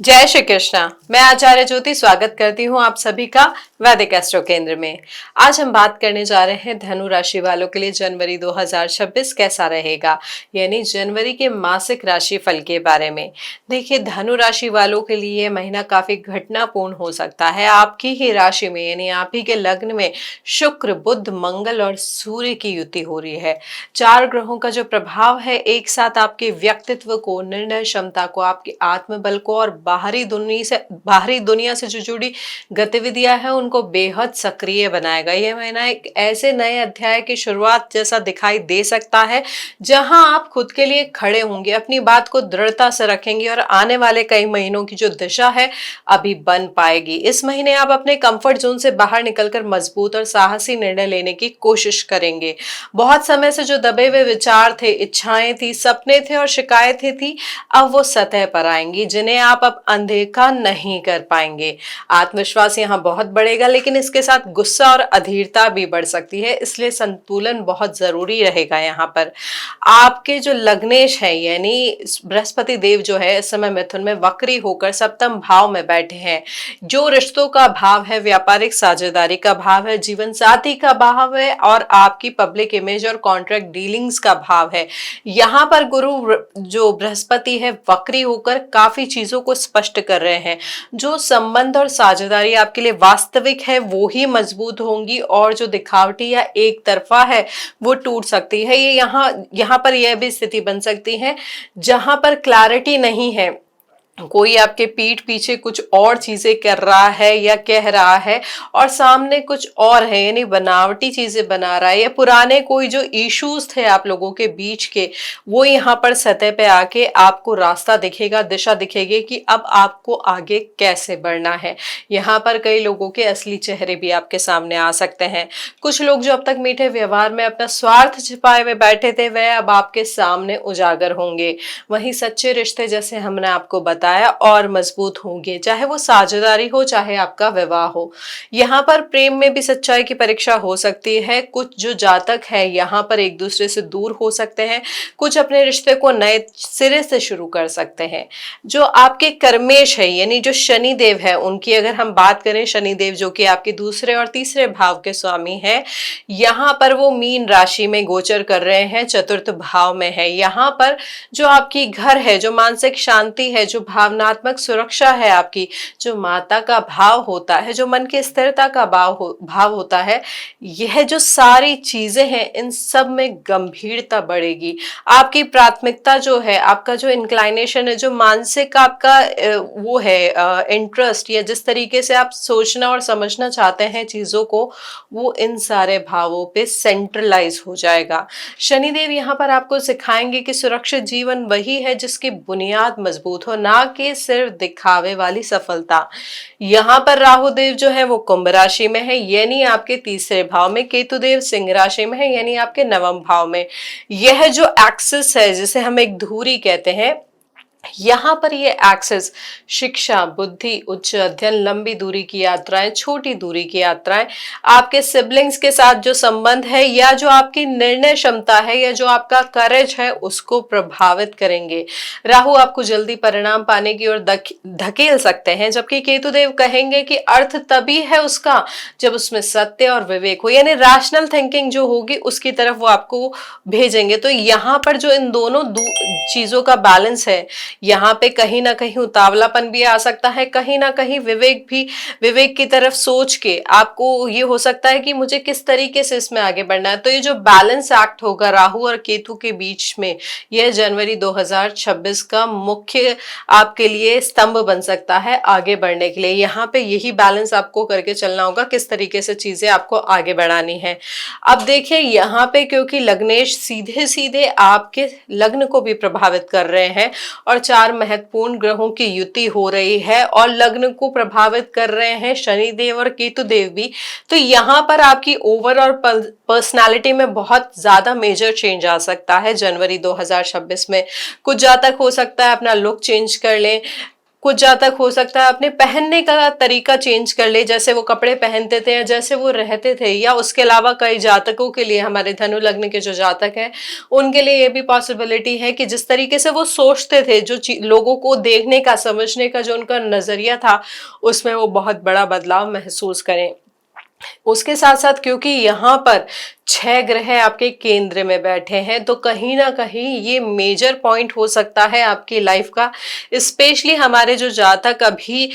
जय श्री कृष्णा। मैं आचार्य ज्योति स्वागत करती हूँ आप सभी का वैदिक एस्ट्रो केंद्र में। आज हम बात करने जा रहे हैं धनु राशि वालों के लिए जनवरी 2026 कैसा रहेगा, यानी जनवरी के मासिक राशि फल के बारे में। देखिए, धनु राशि वालों के लिए यह महीना काफी घटनापूर्ण हो सकता है। आपकी ही राशि में यानी आप ही के लग्न में शुक्र, बुध, मंगल और सूर्य की युति हो रही है। 4 ग्रहों का जो प्रभाव है एक साथ आपके व्यक्तित्व को, निर्णय क्षमता को, आपके आत्मबल को और बाहरी दुनिया से जो जुड़ी गतिविधियां हैं उनको बेहद सक्रिय बनाएगा। यह महीना एक ऐसे नए अध्याय की शुरुआत जैसा दिखाई दे सकता है जहां आप खुद के लिए खड़े होंगे, अपनी बात को दृढ़ता से रखेंगे और आने वाले कई महीनों की जो दिशा है अभी बन पाएगी। इस महीने आप अपने कंफर्ट जोन से बाहर निकलकर मजबूत और साहसी निर्णय लेने की कोशिश करेंगे। बहुत समय से जो दबे हुए विचार थे, इच्छाएं थी, सपने थे और शिकायतें थी, अब वो सतह पर आएंगी जिन्हें आप अब अनदेखा नहीं कर पाएंगे। आत्मविश्वास यहाँ बहुत बढ़ेगा, लेकिन इसके साथ गुस्सा और अधीरता भी बढ़ सकती है, इसलिए संतुलन बहुत जरूरी रहेगा। यहाँ पर आपके जो लग्नेश है यानी बृहस्पति देव जो है इस समय मिथुन में वक्री होकर सप्तम भाव में बैठे हैं। जो रिश्तों का भाव है, व्यापारिक साझेदारी का भाव है, जीवन साथी का भाव है और आपकी पब्लिक इमेज और कॉन्ट्रैक्ट डीलिंग्स का भाव है। यहाँ पर गुरु जो बृहस्पति है वक्री होकर काफी चीजों को स्पष्ट कर रहे हैं। जो संबंध और साझेदारी आपके लिए वास्तविक है वो ही मजबूत होंगी और जो दिखावटी या एक तरफा है वो टूट सकती है। ये यहाँ पर यह भी स्थिति बन सकती है जहां पर क्लैरिटी नहीं है, कोई आपके पीठ पीछे कुछ और चीजें कर रहा है या कह रहा है और सामने कुछ और है, यानी बनावटी चीजें बना रहा है, या पुराने कोई जो इश्यूज थे आप लोगों के बीच के वो यहाँ पर सतह पे आके आपको रास्ता दिखेगा, दिशा दिखेगी कि अब आपको आगे कैसे बढ़ना है। यहाँ पर कई लोगों के असली चेहरे भी आपके सामने आ सकते हैं। कुछ लोग जो अब तक मीठे व्यवहार में अपना स्वार्थ छिपाए हुए बैठे थे वह अब आपके सामने उजागर होंगे। वहीं सच्चे रिश्ते जैसे हमने आपको बताया और मजबूत होंगे, चाहे वो साझेदारी हो चाहे आपका विवाह हो। यहाँ पर प्रेम में भी सच्चाई की परीक्षा हो सकती है। कुछ जो जातक है यहाँ पर एक दूसरे से दूर हो सकते हैं, कुछ अपने रिश्ते को नए सिरे से शुरू कर सकते हैं। जो आपके कर्मेश है यानी जो शनि देव है उनकी अगर हम बात करें, शनि देव जो कि आपके दूसरे और तीसरे भाव के स्वामी है, यहाँ पर वो मीन राशि में गोचर कर रहे हैं, चतुर्थ भाव में है। यहाँ पर जो आपकी घर है, जो मानसिक शांति है, जो भावनात्मक सुरक्षा है, आपकी जो माता का भाव होता है, जो मन की स्थिरता का भाव होता है, यह जो सारी चीजें हैं इन सब में गंभीरता बढ़ेगी। आपकी प्राथमिकता जो है, आपका जो इंक्लाइनेशन है, जो मानसिक आपका वो है इंटरेस्ट, या जिस तरीके से आप सोचना और समझना चाहते हैं चीजों को, वो इन सारे भावों पे सेंट्रलाइज हो जाएगा। शनिदेव यहाँ पर आपको सिखाएंगे कि सुरक्षित जीवन वही है जिसकी बुनियाद मजबूत हो, ना कि सिर्फ दिखावे वाली सफलता। यहाँ पर राहु देव जो है वो कुंभ राशि में है यानी आपके तीसरे भाव में, केतु देव सिंह राशि में है यानी आपके नवम भाव में। यह जो एक्सिस है जिसे हम एक धुरी कहते हैं, यहाँ पर ये एक्सेस शिक्षा, बुद्धि, उच्च अध्ययन, लंबी दूरी की यात्राएं, छोटी दूरी की यात्राएं, आपके सिबलिंग्स के साथ जो संबंध है या जो आपकी निर्णय क्षमता है या जो आपका करेज है उसको प्रभावित करेंगे। राहु आपको जल्दी परिणाम पाने की ओर धकेल सकते हैं, जबकि केतुदेव कहेंगे कि अर्थ तभी है उसका जब उसमें सत्य और विवेक हो, यानी रैशनल थिंकिंग जो होगी उसकी तरफ वो आपको भेजेंगे। तो यहाँ पर जो इन दोनों चीजों का बैलेंस है, यहाँ पे कहीं ना कहीं उतावलापन भी आ सकता है, कहीं ना कहीं विवेक की तरफ सोच के आपको ये हो सकता है कि मुझे किस तरीके से इसमें आगे बढ़ना है। तो ये जो बैलेंस एक्ट होगा राहु और केतु के बीच में, यह जनवरी 2026 का मुख्य आपके लिए स्तंभ बन सकता है आगे बढ़ने के लिए। यहाँ पे यही बैलेंस आपको करके चलना होगा, किस तरीके से चीजें आपको आगे बढ़ानी है। अब देखिए यहाँ पे क्योंकि लग्नेश सीधे सीधे आपके लग्न को भी प्रभावित कर रहे हैं और 4 महत्वपूर्ण ग्रहों की युति हो रही है और लग्न को प्रभावित कर रहे हैं शनि देव और केतु देव भी, तो यहाँ पर आपकी ओवरऑल पर्सनालिटी में बहुत ज्यादा मेजर चेंज आ सकता है जनवरी 2026 में। कुछ जातक हो सकता है अपना लुक चेंज कर लें, कुछ जातक हो सकता है अपने पहनने का तरीका चेंज कर ले, जैसे वो कपड़े पहनते थे या जैसे वो रहते थे, या उसके अलावा कई जातकों के लिए, हमारे धनु लग्न के जो जातक हैं उनके लिए ये भी पॉसिबिलिटी है कि जिस तरीके से वो सोचते थे, जो लोगों को देखने का समझने का जो उनका नजरिया था, उसमें वो बहुत बड़ा बदलाव महसूस करें। उसके साथ साथ क्योंकि यहाँ पर 6 ग्रह आपके केंद्र में बैठे हैं, तो कहीं ना कहीं ये मेजर पॉइंट हो सकता है आपकी लाइफ का। स्पेशली हमारे जो जातक अभी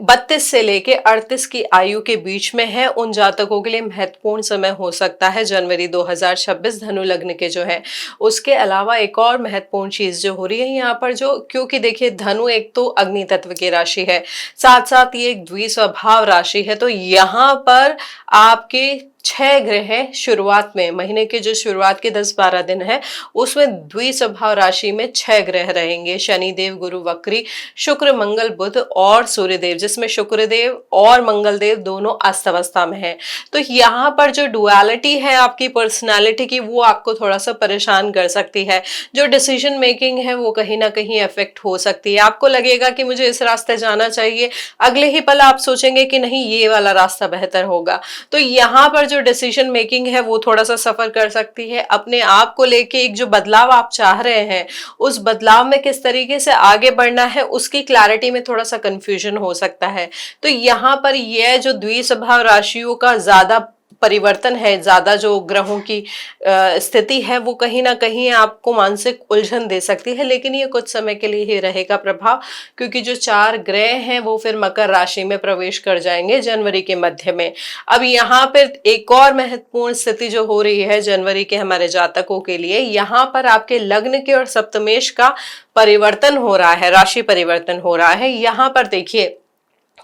32 से लेके 38 की आयु के बीच में है, उन जातकों के लिए महत्वपूर्ण समय हो सकता है जनवरी 2026 धनु लग्न के जो है। उसके अलावा एक और महत्वपूर्ण चीज जो हो रही है यहाँ पर, जो क्योंकि देखिए धनु एक तो अग्नि तत्व की राशि है, साथ साथ ये एक द्विस्वभाव राशि है, तो यहाँ पर आपके 6 ग्रह शुरुआत में, महीने के जो शुरुआत के 10-12 दिन है उसमें द्विस्वभाव राशि में 6 ग्रह रहेंगे। शनिदेव, गुरु वक्री, शुक्र, मंगल, बुध और सूर्यदेव, जिसमें शुक्रदेव और मंगल देव दोनों अस्त अवस्था में है। तो यहाँ पर जो डुअलिटी है आपकी पर्सनालिटी की, वो आपको थोड़ा सा परेशान कर सकती है। जो डिसीजन मेकिंग है वो कहीं ना कहीं इफेक्ट हो सकती है। आपको लगेगा कि मुझे इस रास्ते जाना चाहिए, अगले ही पल आप सोचेंगे कि नहीं ये वाला रास्ता बेहतर होगा। तो यहाँ पर जो डिसीजन मेकिंग है वो थोड़ा सा सफर कर सकती है। अपने आप को लेके एक जो बदलाव आप चाह रहे हैं, उस बदलाव में किस तरीके से आगे बढ़ना है, उसकी क्लैरिटी में थोड़ा सा कंफ्यूजन हो सकता है। तो यहाँ पर यह जो द्विस्वभाव राशियों का ज्यादा परिवर्तन है, ज्यादा जो ग्रहों की स्थिति है, वो कहीं ना कहीं आपको मानसिक उलझन दे सकती है, लेकिन ये कुछ समय के लिए ही रहेगा प्रभाव, क्योंकि जो 4 ग्रह हैं वो फिर मकर राशि में प्रवेश कर जाएंगे जनवरी के मध्य में। अब यहाँ पर एक और महत्वपूर्ण स्थिति जो हो रही है जनवरी के हमारे जातकों के लिए, यहाँ पर आपके लग्न के और सप्तमेश का परिवर्तन हो रहा है, राशि परिवर्तन हो रहा है। यहाँ पर देखिए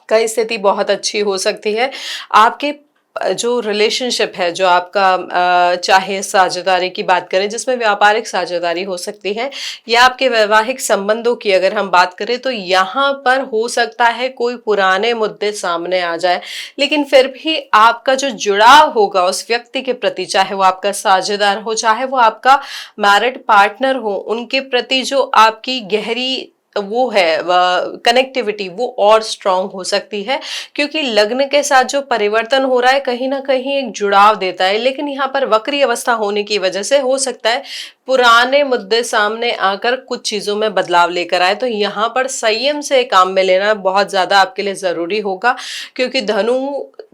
कई स्थिति बहुत अच्छी हो सकती है। आपके जो रिलेशनशिप है, जो आपका चाहे साझेदारी की बात करें, जिसमें व्यापारिक साझेदारी हो सकती है, या आपके वैवाहिक संबंधों की अगर हम बात करें, तो यहाँ पर हो सकता है कोई पुराने मुद्दे सामने आ जाए, लेकिन फिर भी आपका जो जुड़ाव होगा उस व्यक्ति के प्रति, चाहे वो आपका साझेदार हो, चाहे वो आपका मैरिड पार्टनर हो, उनके प्रति जो आपकी गहरी वो है कनेक्टिविटी, वो और स्ट्रांग हो सकती है, क्योंकि लग्न के साथ जो परिवर्तन हो रहा है कहीं ना कहीं एक जुड़ाव देता है। लेकिन यहाँ पर वक्री अवस्था होने की वजह से हो सकता है पुराने मुद्दे सामने आकर कुछ चीजों में बदलाव लेकर आए। तो यहाँ पर संयम से काम में लेना बहुत ज्यादा आपके लिए जरूरी होगा, क्योंकि धनु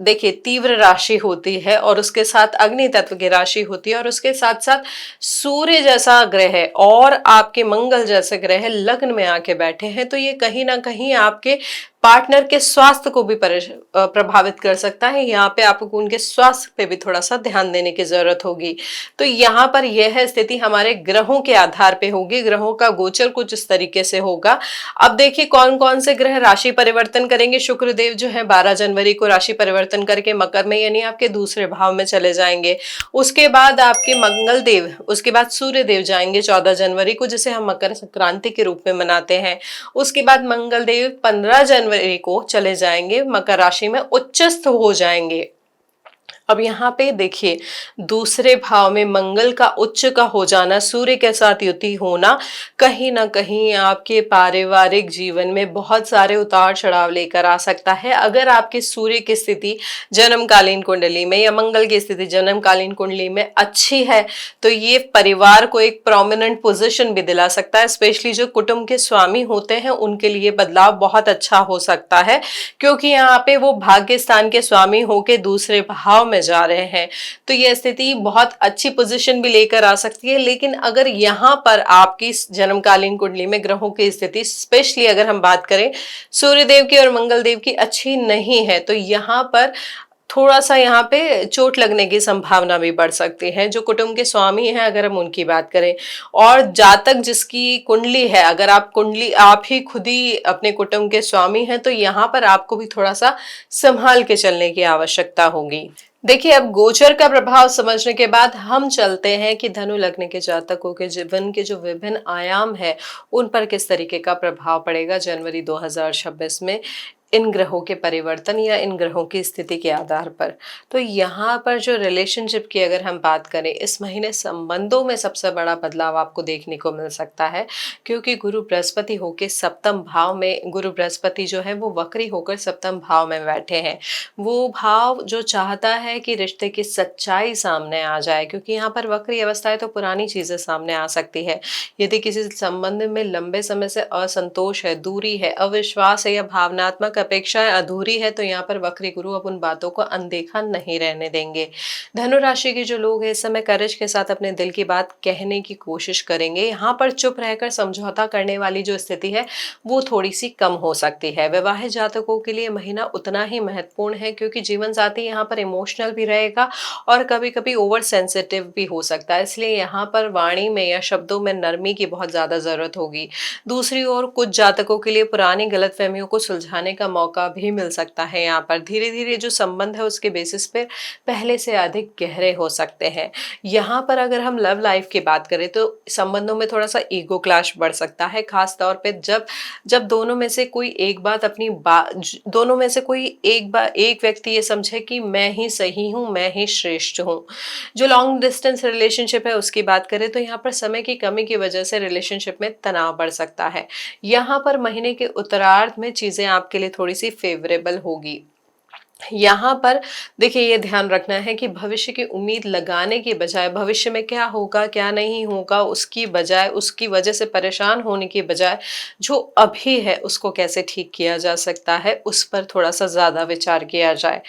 देखिए तीव्र राशि होती है, और उसके साथ अग्नि तत्व की राशि होती है, और उसके साथ साथ सूर्य जैसा ग्रह और आपके मंगल जैसे ग्रह लग्न में आके बैठे हैं। तो ये कहीं ना कहीं आपके पार्टनर के स्वास्थ्य को भी प्रभावित कर सकता है। यहाँ पे आपको उनके स्वास्थ्य पे भी थोड़ा सा ध्यान देने की जरूरत होगी। तो यहाँ पर यह स्थिति हमारे ग्रहों के आधार पे होगी, ग्रहों का गोचर कुछ इस तरीके से होगा। अब देखिए कौन कौन से ग्रह राशि परिवर्तन करेंगे। शुक्रदेव जो है 12 जनवरी को राशि परिवर्तन करके मकर में, यानी आपके दूसरे भाव में चले जाएंगे। उसके बाद आपके मंगल देव, उसके बाद सूर्य देव जाएंगे 14 जनवरी को, जिसे हम मकर संक्रांति के रूप में मनाते हैं। उसके बाद मंगल देव 15 जनवरी को चले जाएंगे मकर राशि में, उच्चस्थ हो जाएंगे। अब यहाँ पे देखिए दूसरे भाव में मंगल का उच्च का हो जाना, सूर्य के साथ युति होना, कहीं ना कहीं आपके पारिवारिक जीवन में बहुत सारे उतार चढ़ाव लेकर आ सकता है। अगर आपके सूर्य की स्थिति जन्मकालीन कुंडली में या मंगल की स्थिति जन्मकालीन कुंडली में अच्छी है, तो ये परिवार को एक प्रोमिनेंट पोजीशन भी दिला सकता है। स्पेशली जो कुटुंब के स्वामी होते हैं उनके लिए बदलाव बहुत अच्छा हो सकता है, क्योंकि यहाँ पे वो भाग्य स्थान के स्वामी होके दूसरे भाव में जा रहे हैं। तो यह स्थिति बहुत अच्छी पोजीशन भी लेकर आ सकती है। लेकिन अगर यहाँ पर आपकी जन्मकालीन कुंडली में ग्रहों की स्थिति, स्पेशली अगर हम बात करें सूर्यदेव की और मंगल देव की, अच्छी नहीं है, तो यहाँ पर थोड़ा सा यहाँ पे चोट लगने की संभावना भी बढ़ सकती है। जो कुटुंब के स्वामी हैं अगर हम उनकी बात करें, और जातक जिसकी कुंडली है, अगर आप कुंडली आप ही खुद ही अपने कुटुंब के स्वामी हैं, तो यहाँ पर आपको भी थोड़ा सा संभाल के चलने की आवश्यकता होगी। देखिए अब गोचर का प्रभाव समझने के बाद हम चलते हैं कि धनु लग्न के जातकों के जीवन के जो विभिन्न आयाम है उन पर किस तरीके का प्रभाव पड़ेगा जनवरी 2026 में। इन ग्रहों के परिवर्तन या इन ग्रहों की स्थिति के आधार पर। तो यहाँ पर जो रिलेशनशिप की अगर हम बात करें, इस महीने संबंधों में सबसे बड़ा बदलाव आपको देखने को मिल सकता है, क्योंकि गुरु बृहस्पति होके सप्तम भाव में, गुरु बृहस्पति जो है वो वक्री होकर सप्तम भाव में बैठे हैं। वो भाव जो चाहता है कि रिश्ते की सच्चाई सामने आ जाए, क्योंकि यहाँ पर वक्री अवस्था है तो पुरानी चीजें सामने आ सकती है। यदि किसी संबंध में लंबे समय से असंतोष है, दूरी है, अविश्वास है या भावनात्मक अपेक्षाएं अधूरी है, तो यहाँ पर वक्री गुरु अब उन बातों को अनदेखा नहीं रहने देंगे। धनु राशि के जो लोग हैं इस समय करेज के साथ अपने दिल की बात कहने की कोशिश करेंगे। यहाँ पर चुप रहकर समझौता करने वाली जो स्थिति है वो थोड़ी सी कम हो सकती है। विवाहित जातकों के लिए महीना उतना ही महत्वपूर्ण है, क्योंकि जीवन साथी यहाँ पर इमोशनल भी रहेगा और कभी कभी ओवर सेंसिटिव भी हो सकता है, इसलिए यहाँ पर वाणी में या शब्दों में नरमी की बहुत ज्यादा जरूरत होगी। दूसरी ओर कुछ जातकों के लिए पुरानी गलतफहमियों को सुलझाने का मौका भी मिल सकता है। यहाँ पर धीरे धीरे जो संबंध है उसके बेसिस पे पहले से अधिक गहरे हो सकते हैं। यहाँ पर अगर हम लव लाइफ की बात करें तो संबंधों में थोड़ा सा ईगो क्लैश बढ़ सकता है, खास तौर पे जब जब दोनों में से कोई एक बात अपनी बात, दोनों में से कोई एक व्यक्ति ये समझे कि मैं ही सही हूँ, मैं ही श्रेष्ठ हूँ। जो लॉन्ग डिस्टेंस रिलेशनशिप है उसकी बात करें तो यहाँ पर समय की कमी की वजह से रिलेशनशिप में तनाव बढ़ सकता है। यहाँ पर महीने के उत्तरार्ध में चीजें आपके लिए थोड़ी सी फेवरेबल होगी। यहाँ पर देखिए ये ध्यान रखना है कि भविष्य की उम्मीद लगाने की बजाय, भविष्य में क्या होगा क्या नहीं होगा उसकी बजाय, उसकी वजह से परेशान होने की बजाय, जो अभी है उसको कैसे ठीक किया जा सकता है उस पर थोड़ा सा ज्यादा विचार किया जाए।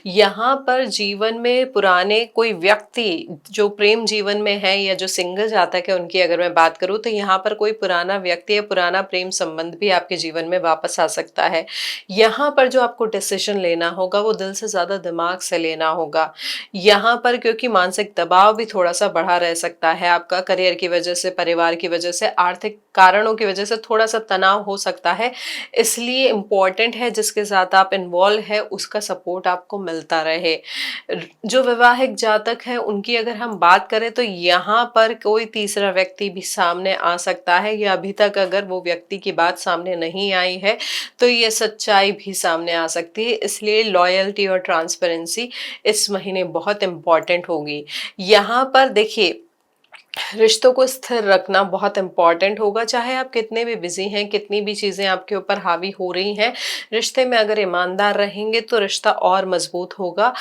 यहाँ पर जीवन में पुराने कोई व्यक्ति जो प्रेम जीवन में है या जो सिंगल जातक है उनकी अगर मैं बात करूँ तो यहाँ पर कोई पुराना व्यक्ति या पुराना प्रेम संबंध भी आपके जीवन में वापस आ सकता है। यहाँ पर जो आपको डिसीजन लेना होगा वो दिल से ज्यादा दिमाग से लेना होगा। यहाँ पर क्योंकि मानसिक दबाव भी थोड़ा सा बढ़ा रह सकता है, आपका करियर की वजह से, परिवार की वजह से, आर्थिक कारणों की वजह से थोड़ा सा तनाव हो सकता है। इसलिए इम्पोर्टेंट है जिसके साथ आप इन्वॉल्व है उसका सपोर्ट आपको मिलता रहे। जो विवाहित जातक है उनकी अगर हम बात करें तो यहाँ पर कोई तीसरा व्यक्ति भी सामने आ सकता है, या अभी तक अगर वो व्यक्ति की बात सामने नहीं आई है तो ये सच्चाई भी सामने आ सकती है। इसलिए लॉयल्टी और ट्रांसपेरेंसी इस महीने बहुत इंपॉर्टेंट होगी। यहाँ पर देखिए रिश्तों को स्थिर रखना बहुत इंपॉर्टेंट होगा, चाहे आप कितने भी बिजी हैं, कितनी भी चीजें आपके ऊपर हावी हो रही हैं, रिश्ते में अगर ईमानदार रहेंगे तो रिश्ता और मजबूत होगा,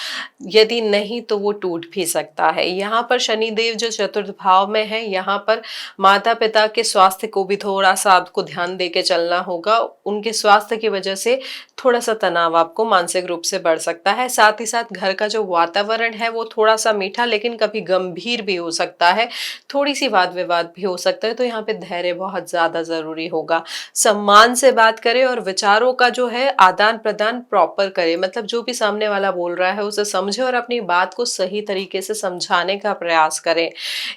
यदि नहीं तो वो टूट भी सकता है। यहाँ पर शनिदेव जो चतुर्थ भाव में है, यहाँ पर माता पिता के स्वास्थ्य को भी थोड़ा सा आपको ध्यान दे के चलना होगा। उनके स्वास्थ्य की वजह से थोड़ा सा तनाव आपको मानसिक रूप से बढ़ सकता है। साथ ही साथ घर का जो वातावरण है वो थोड़ा सा मीठा लेकिन कभी गंभीर भी हो सकता है, थोड़ी सी वाद विवाद भी हो सकता है, तो यहाँ पे धैर्य बहुत ज्यादा जरूरी होगा। सम्मान से बात करें और विचारों का जो है आदान प्रदान प्रॉपर करें, मतलब जो भी सामने वाला बोल रहा है उसे समझे और अपनी बात को सही तरीके से समझाने का प्रयास करें।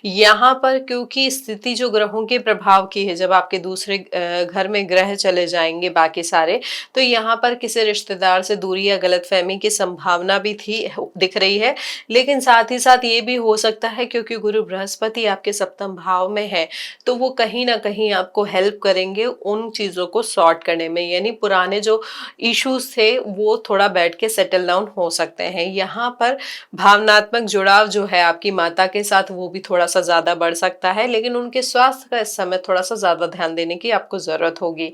यहाँ पर क्योंकि स्थिति जो ग्रहों के प्रभाव की है, जब आपके दूसरे घर में ग्रह चले जाएंगे बाकी सारे, तो यहाँ पर किसी रिश्तेदार से दूरी या गलतफहमी की संभावना भी थी, दिख रही है। लेकिन साथ ही साथ ये भी हो सकता है क्योंकि गुरु बृहस्पति आपके सप्तम भाव में है तो वो कहीं ना कहीं आपको हेल्प करेंगे उन चीजों को सॉर्ट करने में, यानी पुराने जो इश्यूज थे वो थोड़ा बैठ के सेटल डाउन हो सकते हैं। यहाँ पर भावनात्मक जुड़ाव जो है आपकी माता के साथ वो भी थोड़ा सा ज्यादा बढ़ सकता है, लेकिन उनके स्वास्थ्य का इस समय थोड़ा सा ज्यादा ध्यान देने की आपको जरूरत होगी।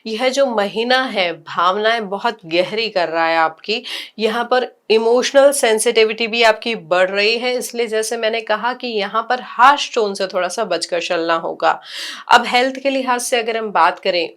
यह जो महीना है भावनाएं बहुत गहरी कर रहा है आपकी, यहाँ पर इमोशनल सेंसिटिविटी भी आपकी बढ़ रही है, इसलिए जैसे मैंने कहा कि यहाँ पर हार्श टोन से थोड़ा सा बचकर चलना होगा। अब हेल्थ के लिहाज से अगर हम बात करें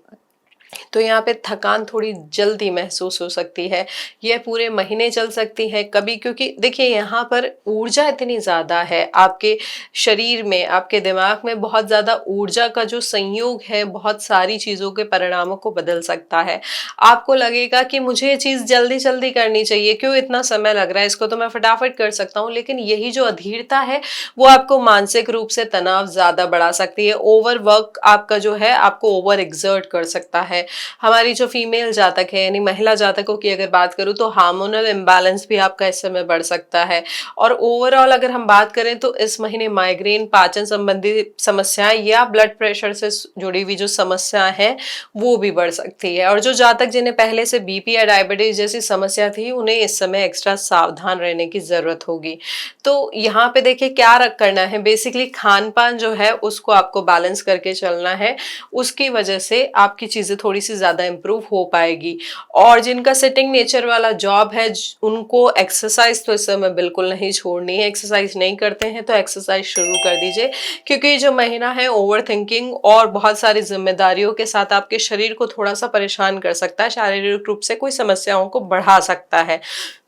तो यहाँ पे थकान थोड़ी जल्दी महसूस हो सकती है, यह पूरे महीने चल सकती है कभी, क्योंकि देखिए यहाँ पर ऊर्जा इतनी ज्यादा है आपके शरीर में, आपके दिमाग में बहुत ज्यादा ऊर्जा का जो संयोग है बहुत सारी चीजों के परिणामों को बदल सकता है। आपको लगेगा कि मुझे ये चीज जल्दी जल्दी करनी चाहिए, क्यों इतना समय लग रहा है, इसको तो मैं फटाफट कर सकता हूँ, लेकिन यही जो अधीरता है वो आपको मानसिक रूप से तनाव ज्यादा बढ़ा सकती है। ओवर वर्क आपका जो है आपको ओवर एक्सर्ट कर सकता है। हमारी जो फीमेल जातक है यानी महिला जातकों की अगर बात करूँ तो हार्मोनल इम्बैलेंस भी आपका इस समय बढ़ सकता है। और ओवरऑल अगर हम बात करें तो इस महीने माइग्रेन, पाचन संबंधी समस्याएं या ब्लड प्रेशर से जुड़ी हुई जो समस्या है वो भी बढ़ सकती है। और जो जातक जिन्हें पहले से बीपी या डायबिटीज जैसी समस्या थी उन्हें इस समय एक्स्ट्रा सावधान रहने की जरूरत होगी। तो यहाँ पे देखिए क्या करना है, बेसिकली खान पान जो है उसको आपको बैलेंस करके चलना है। उसकी वजह से आपकी चीजें थोड़ी सी ज्यादा इंप्रूव हो पाएगी। और जिनका सिटिंग नेचर वाला जॉब है उनको एक्सरसाइज तो इस समय बिल्कुल नहीं छोड़नी है। एक्सरसाइज नहीं करते हैं तो एक्सरसाइज शुरू कर दीजिए, क्योंकि जो महीना है ओवर थिंकिंग और बहुत सारी जिम्मेदारियों के साथ आपके शरीर को थोड़ा सा परेशान कर सकता है, शारीरिक रूप से कोई समस्याओं को बढ़ा सकता है।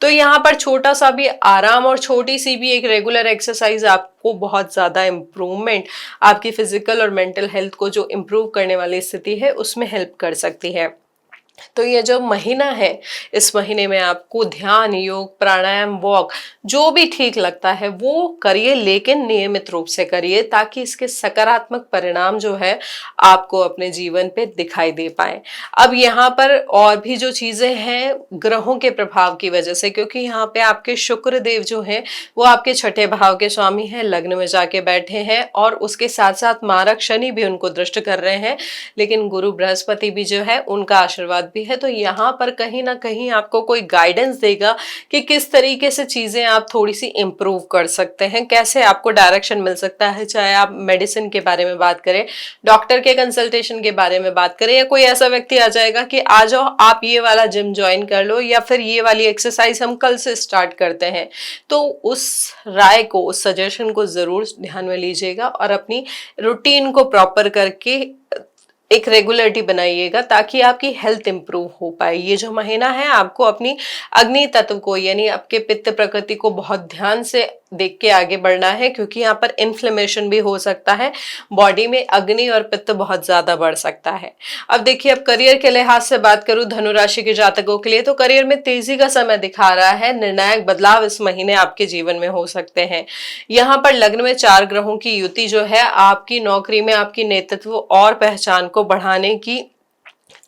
तो यहाँ पर छोटा सा भी आराम और छोटी सी भी एक रेगुलर एक्सरसाइज आपको बहुत ज्यादा इम्प्रूवमेंट, आपकी फिजिकल और मेंटल हेल्थ को जो इम्प्रूव करने वाली स्थिति है उसमें हेल्प कर सकती है। तो ये जो महीना है, इस महीने में आपको ध्यान, योग, प्राणायाम, वॉक जो भी ठीक लगता है वो करिए, लेकिन नियमित रूप से करिए ताकि इसके सकारात्मक परिणाम जो है आपको अपने जीवन पे दिखाई दे पाए। अब यहाँ पर और भी जो चीजें हैं ग्रहों के प्रभाव की वजह से, क्योंकि यहाँ पे आपके शुक्र देव जो है वो आपके छठे भाव के स्वामी हैं, लग्न में जाके बैठे हैं और उसके साथ साथ मारक शनि भी उनको दृष्ट कर रहे हैं, लेकिन गुरु बृहस्पति भी जो है उनका आशीर्वाद भी है। तो यहाँ पर कहीं ना कहीं आपको कोई गाइडेंस देगा कि किस तरीके से चीजें आप थोड़ी सी इंप्रूव कर सकते हैं, कैसे आपको डायरेक्शन मिल सकता है। चाहे आप मेडिसिन के बारे में बात करें, डॉक्टर के कंसल्टेशन के बारे में बात करें, या कोई ऐसा व्यक्ति आ जाएगा कि आ जाओ आप ये वाला जिम ज्वाइन कर लो या फिर ये वाली एक्सरसाइज हम कल से स्टार्ट करते हैं, तो उस राय को, उस सजेशन को जरूर ध्यान में लीजिएगा और अपनी रूटीन को प्रॉपर करके एक रेगुलरिटी बनाइएगा ताकि आपकी हेल्थ इंप्रूव हो पाए। ये जो महीना है आपको अपनी अग्नि तत्व को यानी आपके पित्त प्रकृति को बहुत ध्यान से देख के आगे बढ़ना है, क्योंकि यहाँ पर इन्फ्लेमेशन भी हो सकता है, बॉडी में अग्नि और पित्त बहुत ज्यादा बढ़ सकता है। अब देखिए, अब करियर के लिहाज से बात करूं धनु राशि के जातकों के लिए, तो करियर में तेजी का समय दिखा रहा है। निर्णायक बदलाव इस महीने आपके जीवन में हो सकते हैं। यहाँ पर लग्न में 4 ग्रहों की युति जो है आपकी नौकरी में आपकी नेतृत्व और पहचान को बढ़ाने की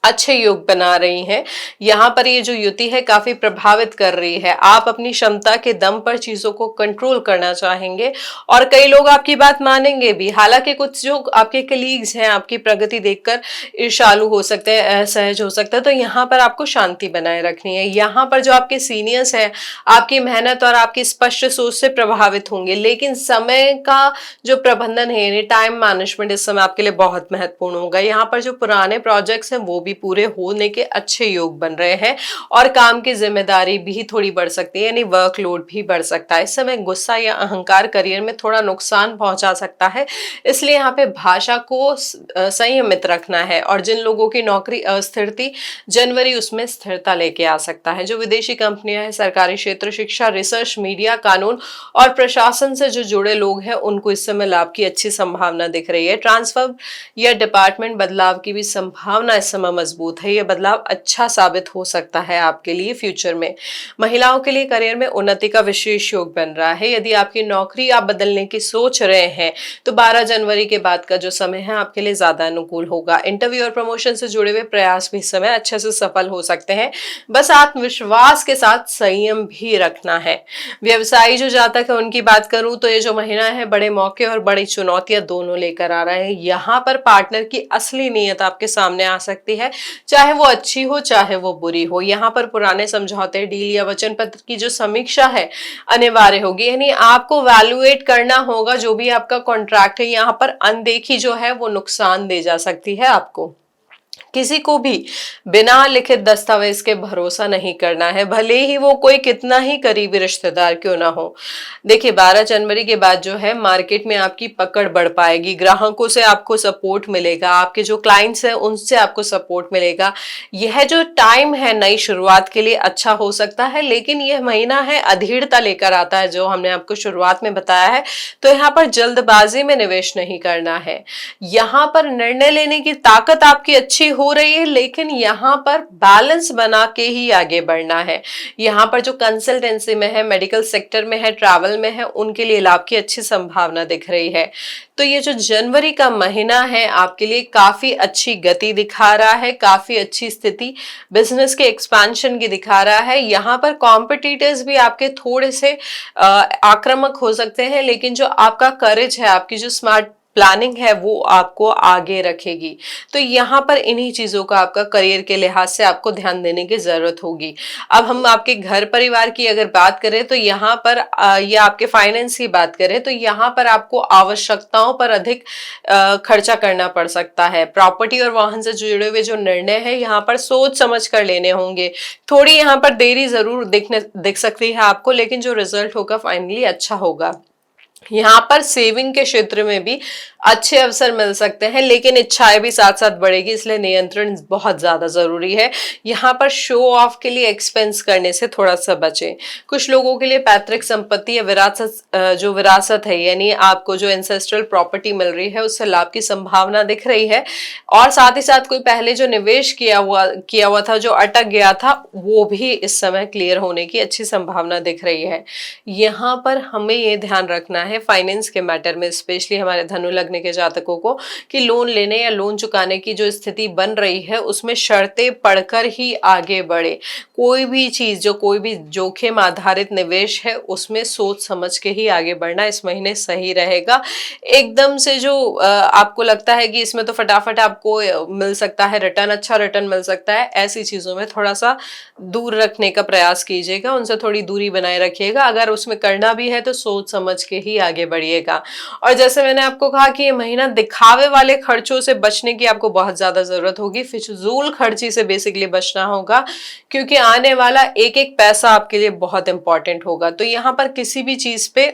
अच्छे योग बना रही हैं। यहाँ पर ये जो युति है काफी प्रभावित कर रही है। आप अपनी क्षमता के दम पर चीजों को कंट्रोल करना चाहेंगे और कई लोग आपकी बात मानेंगे भी। हालांकि कुछ जो आपके कलीग्स हैं आपकी प्रगति देखकर ईर्ष्यालु हो सकते हैं, असहज हो सकता है, तो यहाँ पर आपको शांति बनाए रखनी है। यहाँ पर जो आपके सीनियर्स हैं आपकी मेहनत और आपकी स्पष्ट सोच से प्रभावित होंगे, लेकिन समय का जो प्रबंधन है यानी टाइम मैनेजमेंट इस समय आपके लिए बहुत महत्वपूर्ण होगा। यहाँ पर जो पुराने प्रोजेक्ट्स हैं वो भी पूरे होने के अच्छे योग बन रहे हैं और काम की जिम्मेदारी भी थोड़ी बढ़ सकती है, यानी वर्कलोड भी बढ़ सकता है। इस समय गुस्सा या अहंकार करियर में थोड़ा नुकसान पहुंचा सकता है, इसलिए यहाँ पे भाषा को संयमित रखना है। और जिन लोगों की नौकरी अस्थिर थी, जनवरी उसमें स्थिरता लेके आ सकता है। जो विदेशी कंपनियां हैं, सरकारी क्षेत्र, शिक्षा, रिसर्च, मीडिया, कानून और प्रशासन से जो जुड़े लोग हैं उनको इस समय लाभ की अच्छी संभावना दिख रही है। ट्रांसफर या डिपार्टमेंट बदलाव की भी संभावना इस समय मजबूत है। यह बदलाव अच्छा साबित हो सकता है आपके लिए फ्यूचर में। महिलाओं के लिए करियर में उन्नति का विशेष योग बन रहा है। यदि आपकी नौकरी आप बदलने की सोच रहे हैं तो 12 जनवरी के बाद का जो समय है आपके लिए ज्यादा अनुकूल होगा। इंटरव्यू और प्रमोशन से जुड़े हुए प्रयास भी इस समय अच्छे से सफल हो सकते हैं, बस आत्मविश्वास के साथ संयम भी रखना है। व्यवसायी जो जातक है उनकी बात करूं तो ये जो महीना है बड़े मौके और बड़ी चुनौतियां दोनों लेकर आ रहे हैं। यहाँ पर पार्टनर की असली नीयत आपके सामने आ सकती है, चाहे वो अच्छी हो चाहे वो बुरी हो। यहाँ पर पुराने समझौते, डील या वचन पत्र की जो समीक्षा है अनिवार्य होगी, यानी आपको वैल्यूएट करना होगा जो भी आपका कॉन्ट्रैक्ट है। यहाँ पर अनदेखी जो है वो नुकसान दे जा सकती है आपको। किसी को भी बिना लिखित दस्तावेज के भरोसा नहीं करना है, भले ही वो कोई कितना ही करीबी रिश्तेदार क्यों ना हो। देखिए 12 जनवरी के बाद जो है मार्केट में आपकी पकड़ बढ़ पाएगी, ग्राहकों से आपको सपोर्ट मिलेगा, आपके जो क्लाइंट्स हैं उनसे आपको सपोर्ट मिलेगा। यह जो टाइम है नई शुरुआत के लिए अच्छा हो सकता है, लेकिन यह महीना है अधीरता लेकर आता है जो हमने आपको शुरुआत में बताया है। तो यहाँ पर जल्दबाजी में निवेश नहीं करना है। यहाँ पर निर्णय लेने की ताकत आपकी अच्छी अच्छी हो रही है, लेकिन यहाँ पर बैलेंस बना के ही आगे बढ़ना है। यहाँ पर जो कंसल्टेंसी में है, मेडिकल सेक्टर में है, ट्रैवल में है, उनके लिए लाभ की अच्छी संभावना दिख रही है। तो ये जो जनवरी का महीना है आपके लिए काफी अच्छी गति दिखा रहा है, काफी अच्छी स्थिति बिजनेस के एक्सपेंशन की दिखा रहा है। यहाँ पर कॉम्पिटिटर्स भी आपके थोड़े से आक्रामक हो सकते हैं, लेकिन जो आपका करेज है, आपकी जो स्मार्ट प्लानिंग है, वो आपको आगे रखेगी। तो यहाँ पर इन्हीं चीजों का आपका करियर के लिहाज से आपको ध्यान देने की जरूरत होगी। अब हम आपके घर परिवार की अगर बात करें तो यहाँ पर या आपके फाइनेंस की बात करें तो यहाँ पर आपको आवश्यकताओं पर अधिक खर्चा करना पड़ सकता है। प्रॉपर्टी और वाहन से जुड़े हुए जो निर्णय है यहाँ पर सोच समझ कर लेने होंगे। थोड़ी यहाँ पर देरी जरूर दिख सकती है आपको, लेकिन जो रिजल्ट होगा फाइनली अच्छा होगा। यहाँ पर सेविंग के क्षेत्र में भी अच्छे अवसर मिल सकते हैं, लेकिन इच्छाएं भी साथ साथ बढ़ेगी, इसलिए नियंत्रण बहुत ज्यादा जरूरी है। यहाँ पर शो ऑफ के लिए एक्सपेंस करने से थोड़ा सा बचें। कुछ लोगों के लिए पैतृक संपत्ति या विरासत है, यानी आपको जो एंसेस्ट्रल प्रॉपर्टी मिल रही है, उससे लाभ की संभावना दिख रही है। और साथ ही साथ कोई पहले जो निवेश किया हुआ था, जो अटक गया था, वो भी इस समय क्लियर होने की अच्छी संभावना दिख रही है। यहाँ पर हमें ये ध्यान रखना है फाइनेंस के मैटर में, स्पेशली हमारे धनु लग्न के जातकों को, कि लोन लेने या लोन चुकाने की जो स्थिति बन रही है उसमें शर्तें पढ़कर ही आगे बढ़े। कोई भी चीज, जो कोई भी जोखिम आधारित निवेश है, उसमें सोच समझ के ही आगे बढ़ना इस महीने सही रहेगा। एकदम से जो आपको लगता है कि इसमें तो फटाफट आपको मिल सकता है रिटर्न, अच्छा रिटर्न मिल सकता है, ऐसी चीजों में थोड़ा सा दूर रखने का प्रयास कीजिएगा, उनसे थोड़ी दूरी बनाए रखिएगा। अगर उसमें करना भी है तो सोच समझ के ही आगे बढ़िएगा। और जैसे मैंने आपको कहा कि ये महीना दिखावे वाले खर्चों से बचने की आपको बहुत ज्यादा जरूरत होगी, फिजूल खर्ची से बेसिकली बचना होगा, क्योंकि आने वाला एक एक पैसा आपके लिए बहुत इंपॉर्टेंट होगा। तो यहाँ पर किसी भी चीज पे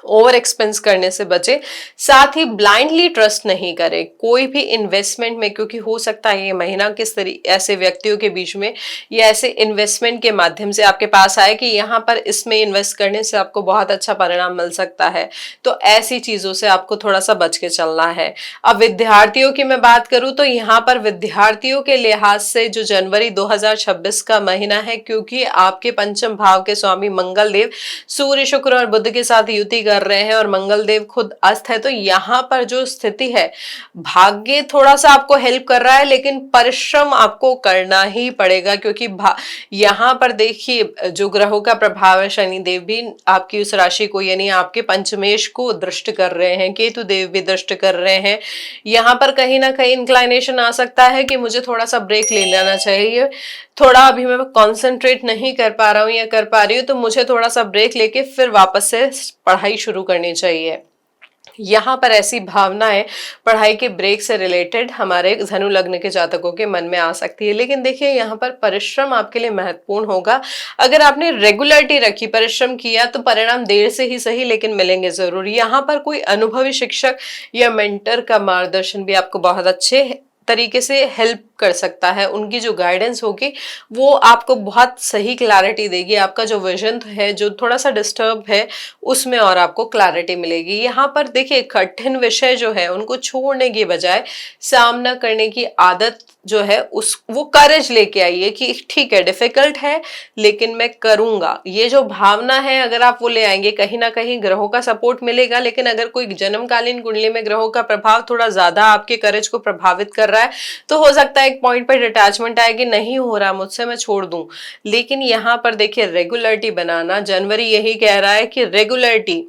ओवर एक्सपेंस करने से बचे। साथ ही ब्लाइंडली ट्रस्ट नहीं करें कोई भी इन्वेस्टमेंट में, क्योंकि हो सकता है ये महीना किस तरीके ऐसे व्यक्तियों के बीच में या ऐसे इन्वेस्टमेंट के माध्यम से आपके पास आए कि यहाँ पर इसमें इन्वेस्ट करने से आपको बहुत अच्छा परिणाम मिल सकता है। तो ऐसी चीजों से आपको थोड़ा सा बच के चलना है। अब विद्यार्थियों की मैं बात करूं तो यहाँ पर विद्यार्थियों के लिहाज से जो जनवरी 2026 का महीना है, क्योंकि आपके पंचम भाव के स्वामी मंगल देव सूर्य, शुक्र और बुध के साथ युति कर रहे हैं और मंगल देव खुद अस्त है, तो यहाँ पर जो स्थिति है, भाग्य थोड़ा सा आपको हेल्प कर रहा है, लेकिन परिश्रम आपको करना ही पड़ेगा, क्योंकि यहाँ पर देखिए जो ग्रहों का प्रभाव है, शनि देव भी आपकी उस राशि को यानी आपके पंचमेश को दृष्ट कर रहे हैं, केतु देव भी दृष्ट कर रहे हैं। यहाँ पर कहीं ना कहीं इंक्लाइनेशन आ सकता है कि मुझे थोड़ा सा ब्रेक ले लेना चाहिए, थोड़ा अभी मैं कॉन्सेंट्रेट नहीं कर पा रहा हूँ या कर पा रही हूँ, तो मुझे थोड़ा सा ब्रेक लेके फिर वापस से पढ़ाई शुरू करनी चाहिए। यहाँ पर ऐसी भावनाएं पढ़ाई के ब्रेक से रिलेटेड हमारे धनु लग्न के जातकों के मन में आ सकती है, लेकिन देखिए यहाँ पर परिश्रम आपके लिए महत्वपूर्ण होगा। अगर आपने रेगुलरिटी रखी, परिश्रम किया, तो परिणाम देर से ही सही लेकिन मिलेंगे जरूर। यहाँ पर कोई अनुभवी शिक्षक या मेंटर का मार्गदर्शन भी आपको बहुत अच्छे तरीके से हेल्प कर सकता है। उनकी जो गाइडेंस होगी वो आपको बहुत सही क्लैरिटी देगी। आपका जो विजन है जो थोड़ा सा डिस्टर्ब है उसमें और आपको क्लैरिटी मिलेगी। यहाँ पर देखिए कठिन विषय जो है उनको छोड़ने की बजाय सामना करने की आदत जो है वो करेज लेके आइए कि ठीक है डिफिकल्ट है लेकिन मैं करूंगा। ये जो भावना है अगर आप वो ले आएंगे, कहीं ना कहीं ग्रहों का सपोर्ट मिलेगा। लेकिन अगर कोई जन्मकालीन कुंडली में ग्रहों का प्रभाव थोड़ा ज्यादा आपके करेज को प्रभावित कर रहा है तो हो सकता है एक पॉइंट पर डिटैचमेंट आएगी, नहीं हो रहा मुझसे, मैं छोड़ दूं। लेकिन यहाँ पर देखिए रेगुलरिटी बनाना, जनवरी यही कह रहा है कि रेगुलरिटी,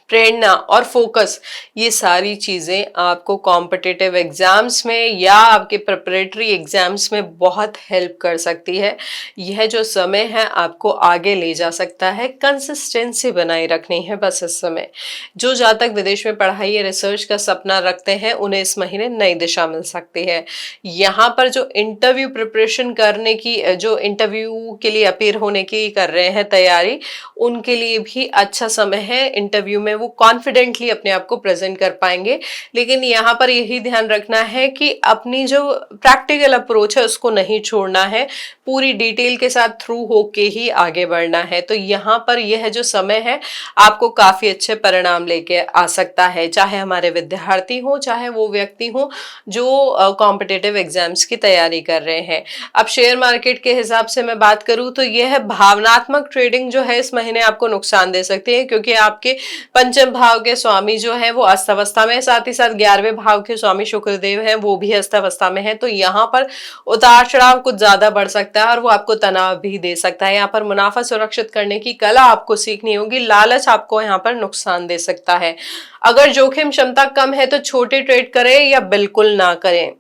प्रेरणा और फोकस, ये सारी चीजें आपको कॉम्पिटिटिव एग्जाम्स में या आपके प्रिपरेटरी एग्जाम्स में बहुत हेल्प कर सकती है। यह जो समय है आपको आगे ले जा सकता है। कंसिस्टेंसी बनाए रखनी है बस इस समय। जो जातक विदेश में पढ़ाई या रिसर्च का सपना रखते हैं उन्हें इस महीने नई दिशा मिल सकती है। यहाँ पर जो इंटरव्यू प्रिपरेशन करने की, जो इंटरव्यू के लिए अपीयर होने की कर रहे हैं तैयारी, उनके लिए भी अच्छा समय है। इंटरव्यू में वो कॉन्फिडेंटली अपने आप को प्रेजेंट कर पाएंगे। लेकिन यहाँ पर यही ध्यान रखना है कि अपनी जो प्रैक्टिकल अप्रोच है उसको नहीं छोड़ना है, पूरी डिटेल के साथ थ्रू होके ही आगे बढ़ना है। तो यहाँ पर यह जो समय है आपको काफी अच्छे परिणाम लेके आ सकता है, चाहे हमारे विद्यार्थी हो चाहे वो व्यक्ति हो जो कॉम्पिटिटिव एग्जाम्स की तैयारी कर रहे हैं। अब शेयर मार्केट के हिसाब से मैं बात करूं तो यह भावनात्मक ट्रेडिंग जो है इस महीने आपको नुकसान दे सकती है, क्योंकि आपके पंचम भाव के स्वामी जो है वो अस्त अवस्था में, साथ ही साथ 11वें भाव के स्वामी शुक्रदेव हैं वो भी अस्त अवस्था में है। तो यहाँ पर उतार चढ़ाव कुछ ज्यादा बढ़ सकता है और वो आपको तनाव भी दे सकता है। यहाँ पर मुनाफा सुरक्षित करने की कला आपको सीखनी होगी, लालच आपको यहाँ पर नुकसान दे सकता है। अगर जोखिम क्षमता कम है तो छोटे ट्रेड करें या बिल्कुल ना करें।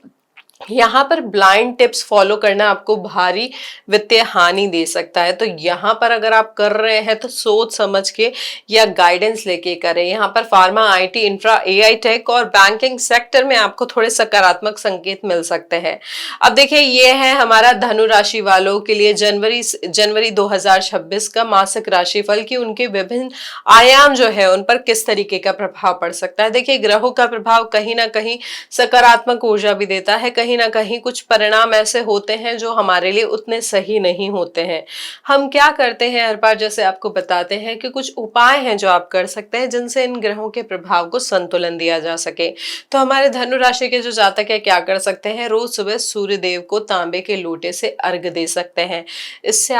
यहाँ पर ब्लाइंड टिप्स फॉलो करना आपको भारी वित्तीय हानि दे सकता है। तो यहाँ पर अगर आप कर रहे हैं तो सोच समझ के या गाइडेंस लेके करें। यहाँ पर pharma, IT, infra, AI tech और बैंकिंग सेक्टर में आपको थोड़े सकारात्मक संकेत मिल सकते हैं। अब देखिए ये है हमारा धनु राशि वालों के लिए जनवरी 2026 का मासिक राशिफल की उनके विभिन्न आयाम जो है उन पर किस तरीके का प्रभाव पड़ सकता है। देखिए ग्रहों का प्रभाव कहीं ना कहीं सकारात्मक ऊर्जा भी देता है, कहीं ना कहीं कुछ परिणाम ऐसे होते हैं जो हमारे लिए उतने सही नहीं होते हैं। हम क्या करते हैं हर बार जैसे आपको बताते हैं कि कुछ उपाय हैं जो आप कर सकते हैं जिनसे इन ग्रहों के प्रभाव को संतुलन दिया जा सके। तो हमारे धनु राशि के जो जातक है क्या कर सकते हैं, रोज सुबह सूर्य देव को तांबे के लोटे से अर्घ दे सकते हैं। इससे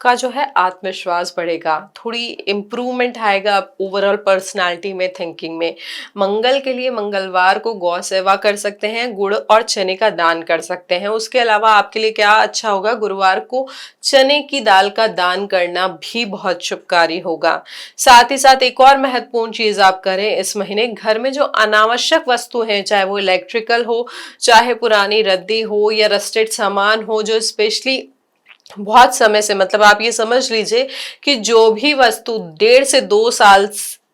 का जो है आत्मविश्वास बढ़ेगा, थोड़ी इंप्रूवमेंट आएगा ओवरऑल पर्सनालिटी में, थिंकिंग में। मंगल के लिए मंगलवार को गौ सेवा कर सकते हैं, गुड़ और चने का दान कर सकते हैं। उसके अलावा आपके लिए क्या अच्छा होगा, गुरुवार को चने की दाल का दान करना भी बहुत शुभकारी होगा। साथ ही साथ एक और महत्वपूर्ण चीज आप करें इस महीने, घर में जो अनावश्यक वस्तु है, चाहे वो इलेक्ट्रिकल हो, चाहे पुरानी रद्दी हो या रस्टेड सामान हो, जो स्पेशली बहुत समय से, मतलब आप ये समझ लीजिए कि जो भी वस्तु 1.5 से 2 साल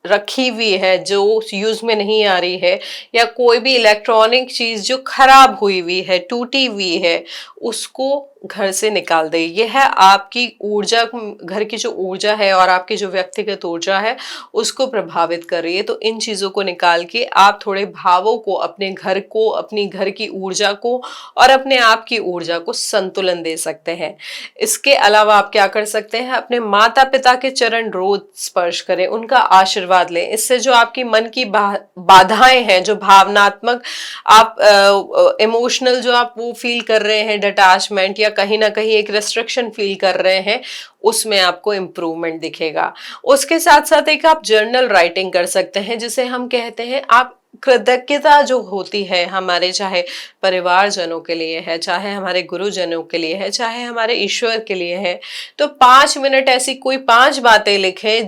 रखी हुई है जो यूज में नहीं आ रही है, या कोई भी इलेक्ट्रॉनिक चीज जो खराब हुई हुई है, टूटी हुई है, उसको घर से निकाल दे। यह है आपकी ऊर्जा, घर की जो ऊर्जा है और आपकी जो व्यक्तिगत ऊर्जा है उसको प्रभावित कर रही है। तो इन चीजों को निकाल के आप थोड़े भावों को, अपने घर को, अपनी घर की ऊर्जा को और अपने आप की ऊर्जा को संतुलन दे सकते हैं। इसके अलावा आप क्या कर सकते हैं, अपने माता पिता के चरण रोज स्पर्श करें, उनका आशीर्वाद लें। इससे जो आपकी मन की बाधाएं हैं, जो भावनात्मक आप इमोशनल जो आप वो फील कर रहे हैं, डिटैचमेंट या कहीं ना कहीं एक रेस्ट्रिक्शन फील कर रहे हैं, उसमें आपको इम्प्रूवमेंट दिखेगा। उसके साथ साथ एक आप जर्नल राइटिंग कर सकते हैं, जिसे हम कहते हैं आप कृतज्ञता जो होती है हमारे, चाहे परिवारजनों के लिए है, चाहे हमारे गुरुजनों के लिए है, चाहे हमारे ईश्वर के लिए है, तो 5 मिनट ऐसी कोई 5 बातें लिखें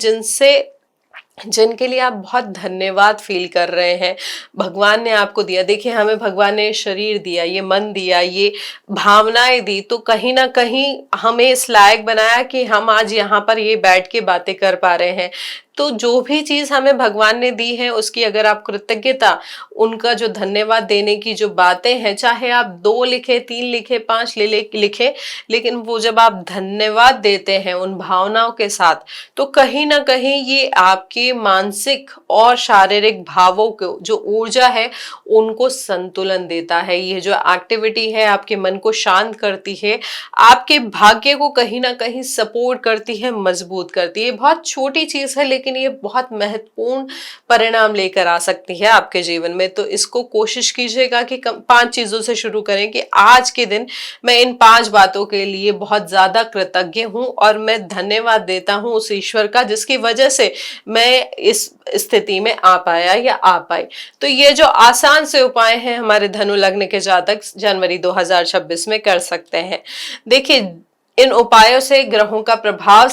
जिनके लिए आप बहुत धन्यवाद फील कर रहे हैं, भगवान ने आपको दिया। देखिए हमें भगवान ने शरीर दिया, ये मन दिया, ये भावनाएं दी, तो कहीं ना कहीं हमें इस लायक बनाया कि हम आज यहाँ पर ये बैठ के बातें कर पा रहे हैं। तो जो भी चीज हमें भगवान ने दी है उसकी अगर आप कृतज्ञता, उनका जो धन्यवाद देने की जो बातें हैं, चाहे आप 2 लिखे, 3 लिखे, 5 लिखे, लेकिन वो जब आप धन्यवाद देते हैं उन भावनाओं के साथ, तो कहीं ना कहीं ये आपके मानसिक और शारीरिक भावों को जो ऊर्जा है उनको संतुलन देता है। ये जो एक्टिविटी है आपके मन को शांत करती है, आपके भाग्य को कहीं ना कहीं सपोर्ट करती है, मजबूत करती है। बहुत छोटी चीज है लेकिन ये बहुत महत्वपूर्ण परिणाम लेकर आ सकती है आपके जीवन में। तो इसको कोशिश कीजिएगा कि 5 चीजों से शुरू करें कि आज के दिन मैं इन 5 बातों के लिए बहुत ज्यादा कृतज्ञ हूं और मैं धन्यवाद देता हूं उस ईश्वर का जिसकी वजह से मैं इस स्थिति में आ पाया या आ पाई। तो ये जो आसान से उपाय हैं हमारे धनु लग्न के जातक जनवरी 2026 में कर सकते हैं। देखिए इन उपायों से ग्रहों का प्रभाव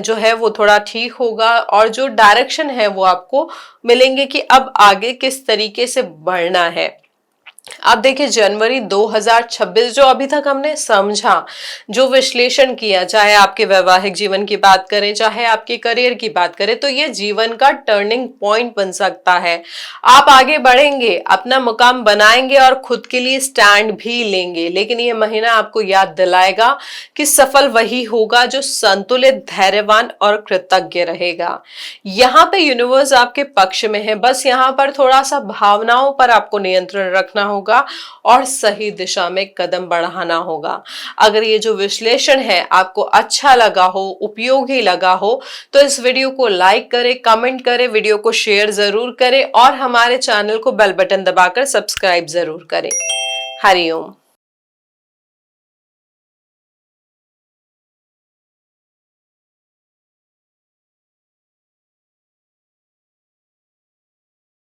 जो है वो थोड़ा ठीक होगा और जो डायरेक्शन है वो आपको मिलेंगे कि अब आगे किस तरीके से बढ़ना है। अब देखिए जनवरी 2026 जो अभी तक हमने समझा, जो विश्लेषण किया, चाहे आपके वैवाहिक जीवन की बात करें, चाहे आपके करियर की बात करें, तो ये जीवन का टर्निंग पॉइंट बन सकता है। आप आगे बढ़ेंगे, अपना मुकाम बनाएंगे और खुद के लिए स्टैंड भी लेंगे। लेकिन ये महीना आपको याद दिलाएगा कि सफल वही होगा जो संतुलित, धैर्यवान और कृतज्ञ रहेगा। यहाँ पे यूनिवर्स आपके पक्ष में है, बस यहाँ पर थोड़ा सा भावनाओं पर आपको नियंत्रण रखना होगा और सही दिशा में कदम बढ़ाना होगा। अगर ये जो विश्लेषण है आपको अच्छा लगा हो, उपयोगी लगा हो, तो इस वीडियो को लाइक करें, कमेंट करें, वीडियो को शेयर जरूर करें और हमारे चैनल को बेल बटन दबाकर सब्सक्राइब जरूर करें। हरिओम।